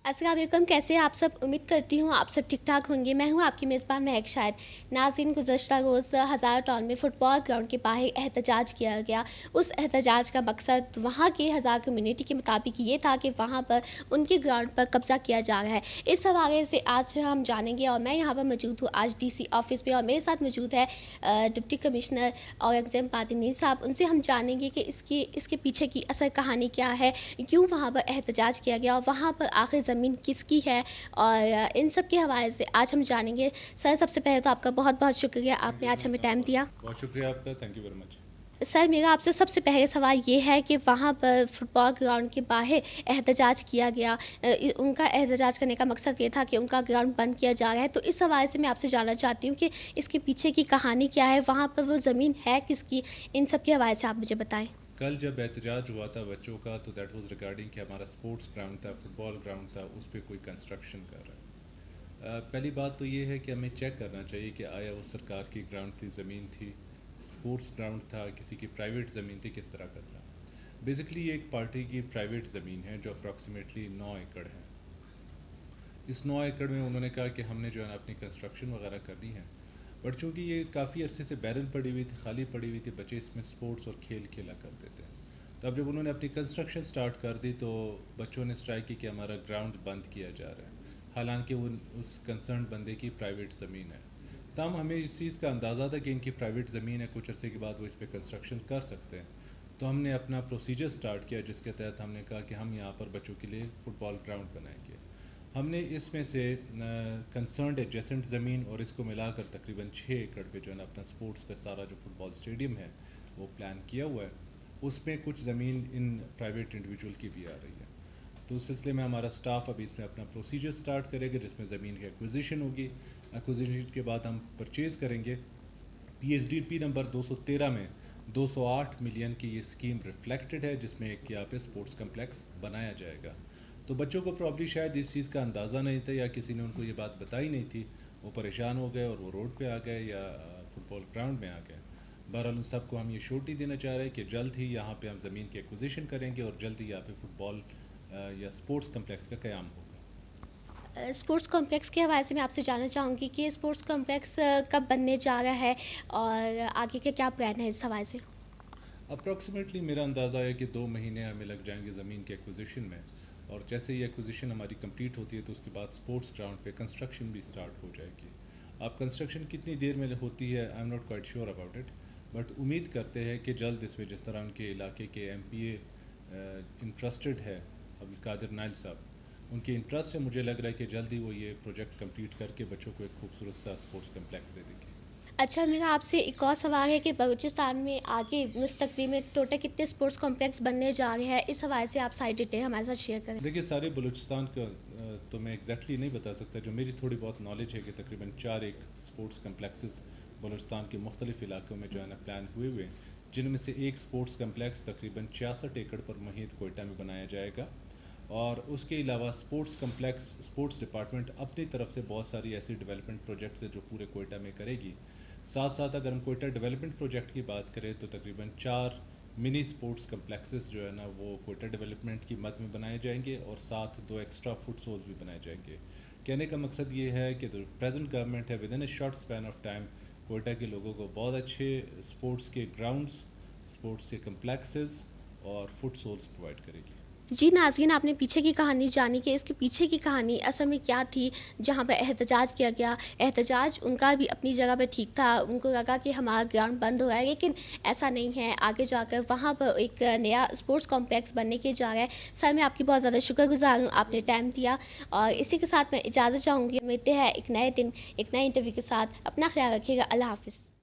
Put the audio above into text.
अस्सलाम वालेकुम, कैसे हैं आप सब। उम्मीद करती हूँ आप सब ठीक ठाक होंगे। मैं हूँ आपकी मेज़बान महक शायद। नाज़रीन, गुज़श्ता रोज़ हज़ारा टाउन में फ़ुटबॉल ग्राउंड के बाहर एहतजाज किया गया। उस एहतजाज का मकसद वहाँ के हज़ार कम्युनिटी के मुताबिक ये था कि वहाँ पर उनके ग्राउंड पर कब्ज़ा किया जा रहा है। इस हवाले से आज हम जानेंगे और मैं यहाँ पर मौजूद हूँ आज DC ऑफ़िस में, और मेरे साथ मौजूद है डिप्टी कमिश्नर औरंगज़ेब पादनी साहब। उनसे हम जानेंगे कि इसके पीछे की असल कहानी क्या है, क्यों वहाँ पर एहतजाज किया गया और वहाँ पर आखिर ज़मीन किसकी है, और इन सब के हवाले से आज हम जानेंगे। सर, सबसे पहले तो आपका बहुत बहुत शुक्रिया, आपने आज हमें टाइम दिया। बहुत शुक्रिया आपका, thank you very much. Sir, मेरा आपसे सबसे पहले सवाल ये है कि वहाँ पर फुटबॉल ग्राउंड के बाहर एहतजाज किया गया। उनका एहतजाज करने का मकसद ये था कि उनका ग्राउंड बंद किया जा रहा है। तो इस हवाले से मैं आपसे जानना चाहती हूँ कि इसके पीछे की कहानी क्या है, वहाँ पर वो ज़मीन है किसकी, इन सब के हवाले से आप मुझे बताएं। कल जब एहतजाज हुआ था बच्चों का, तो दैट वाज रिगार्डिंग कि हमारा स्पोर्ट्स ग्राउंड था, फुटबॉल ग्राउंड था, उस पर कोई कंस्ट्रक्शन कर रहा है। पहली बात तो ये है कि हमें चेक करना चाहिए कि आया वो सरकार की ग्राउंड थी, ज़मीन थी, स्पोर्ट्स ग्राउंड था, किसी की प्राइवेट ज़मीन थी, किस तरह का था। बेसिकली ये एक पार्टी की प्राइवेट ज़मीन है जो अप्रॉक्सीमेटली 9 एकड़ है। इस 9 एकड़ में उन्होंने कहा कि हमने जो है ना अपनी कंस्ट्रक्शन वगैरह करनी है, बट चूँकि ये काफ़ी अरसे से बैरन पड़ी हुई थी, खाली पड़ी हुई थी, बच्चे इसमें स्पोर्ट्स और खेल खेला करते थे। तो अब जब उन्होंने अपनी कंस्ट्रक्शन स्टार्ट कर दी तो बच्चों ने स्ट्राइक की कि हमारा ग्राउंड बंद किया जा रहा है, हालांकि वो उस कंसर्न बंदे की प्राइवेट ज़मीन है। तब हमें इस चीज़ का अंदाज़ा था कि इनकी प्राइवेट ज़मीन है, कुछ अरसे के बाद वो इस पर कंस्ट्रक्शन कर सकते हैं। तो हमने अपना प्रोसीजर स्टार्ट किया, जिसके तहत हमने कहा कि हम यहाँ पर बच्चों के लिए फ़ुटबॉल ग्राउंड बनाएंगे। हमने इसमें से कंसर्नड एडजेसेंट ज़मीन और इसको मिलाकर तकरीबन 6 एकड़ पे जो है ना अपना स्पोर्ट्स का सारा जो फुटबॉल स्टेडियम है वो प्लान किया हुआ है। उसमें कुछ ज़मीन इन प्राइवेट इंडिविजुअल की भी आ रही है। तो उस सिलसिले में हमारा स्टाफ अभी इसमें अपना प्रोसीजर स्टार्ट करेगा, जिसमें ज़मीन की एक्विजिशन होगी। एक्विजिशन के बाद हम परचेज़ करेंगे। PSDP नंबर 213 में 208 मिलियन की ये स्कीम रिफ्लेक्टेड है, जिसमें एक यहाँ पे स्पोर्ट्स कम्प्लेक्स बनाया जाएगा। तो बच्चों को प्रॉब्ली शायद इस चीज़ का अंदाज़ा नहीं था, या किसी ने उनको ये बात बताई नहीं थी, वो परेशान हो गए और वो रोड पे आ गए या फुटबॉल ग्राउंड में आ गए। बहरहाल उन सबको हम ये श्योरिटी देना चाह रहे हैं कि जल्द ही यहाँ पे हम ज़मीन की एक्विजिशन करेंगे और जल्द ही यहाँ पे फुटबॉल या स्पोर्ट्स कम्प्लेक्स का क़याम होगा। स्पोर्ट्स कॉम्प्लेक्स के हवाले से मैं आपसे जानना चाहूँगी कि स्पोर्ट्स कॉम्प्लेक्स कब बनने जा रहा है और आगे के क्या प्लान है इस हवाले से। अप्रॉक्सीमेटली मेरा अंदाज़ा है कि 2 महीने हमें लग जाएंगे ज़मीन के एक्विजिशन में, और जैसे ही एक्विजिशन हमारी कंप्लीट होती है तो उसके बाद स्पोर्ट्स ग्राउंड पे कंस्ट्रक्शन भी स्टार्ट हो जाएगी। अब कंस्ट्रक्शन कितनी देर में होती है I am not quite sure about it, but उम्मीद करते हैं कि जल्द इसमें, जिस तरह उनके इलाके के MPA इंटरेस्टेड है अब्दुल कादिर नाइल साहब, उनकी इंटरेस्ट है, मुझे लग रहा है कि जल्द ही वो ये प्रोजेक्ट कंप्लीट करके बच्चों को एक खूबसूरत सा स्पोर्ट्स कम्प्लेक्स दे देंगे। अच्छा, मेरा आपसे एक और सवाल है कि बलूचिस्तान में आगे मुस्तकबिल में टोटल कितने स्पोर्ट्स कॉम्प्लेक्स बनने जा रहे हैं, इस हवाले से आप सारी डिटेल हमारे साथ शेयर करें। देखिए, सारे बलूचिस्तान का तो मैं एग्जैक्टली नहीं बता सकता। जो मेरी थोड़ी बहुत नॉलेज है कि तकरीबन 4 एक स्पोर्ट्स कम्प्लेक्सेस बलूचिस्तान के मुख्तलिफ इलाकों में जो है ना प्लान हुए हुए हैं, जिनमें से एक स्पोर्ट्स कम्प्लेक्स तकरीबन 66 एकड़ पर मुहित कोयटा में बनाया जाएगा। और उसके अलावा स्पोर्ट्स कम्प्लेक्स, स्पोर्ट्स डिपार्टमेंट अपनी तरफ से बहुत सारी ऐसी डेवलपमेंट प्रोजेक्ट्स है जो पूरे कोयटा में करेगी। साथ साथ अगर हम कोयटा डेवलपमेंट प्रोजेक्ट की बात करें तो तकरीबन 4 मिनी स्पोर्ट्स कम्प्लेक्सेस जो है ना वो कोयटा डेवलपमेंट की मद में बनाए जाएंगे, और साथ 2 एक्स्ट्रा फुट सोल्स भी बनाए जाएंगे। कहने का मकसद ये है कि जो प्रेजेंट गवर्नमेंट है, with in A short span of time Quetta के लोगों को बहुत अच्छे स्पोर्ट्स के ग्राउंड्स, स्पोर्ट्स के कम्प्लेक्सेस और फुट सोल्स प्रोवाइड करेगी। जी नाज़रीन, आपने पीछे की कहानी जानी कि इसके पीछे की कहानी असल में क्या थी जहाँ पर एहतजाज किया गया। एहतजाज उनका भी अपनी जगह पे ठीक था, उनको लगा कि हमारा ग्राउंड बंद हो रहा है, लेकिन ऐसा नहीं है। आगे जाकर वहाँ पर एक नया स्पोर्ट्स कॉम्प्लेक्स बनने के जा रहा है। सर, मैं आपकी बहुत ज़्यादा शुक्रगुजार हूँ, आपने टाइम दिया, और इसी के साथ मैं इजाज़त चाहूँगी। मिलते हैं एक नए दिन एक नए इंटरव्यू के साथ। अपना ख्याल रखिएगा। अल्लाह हाफ़िज़।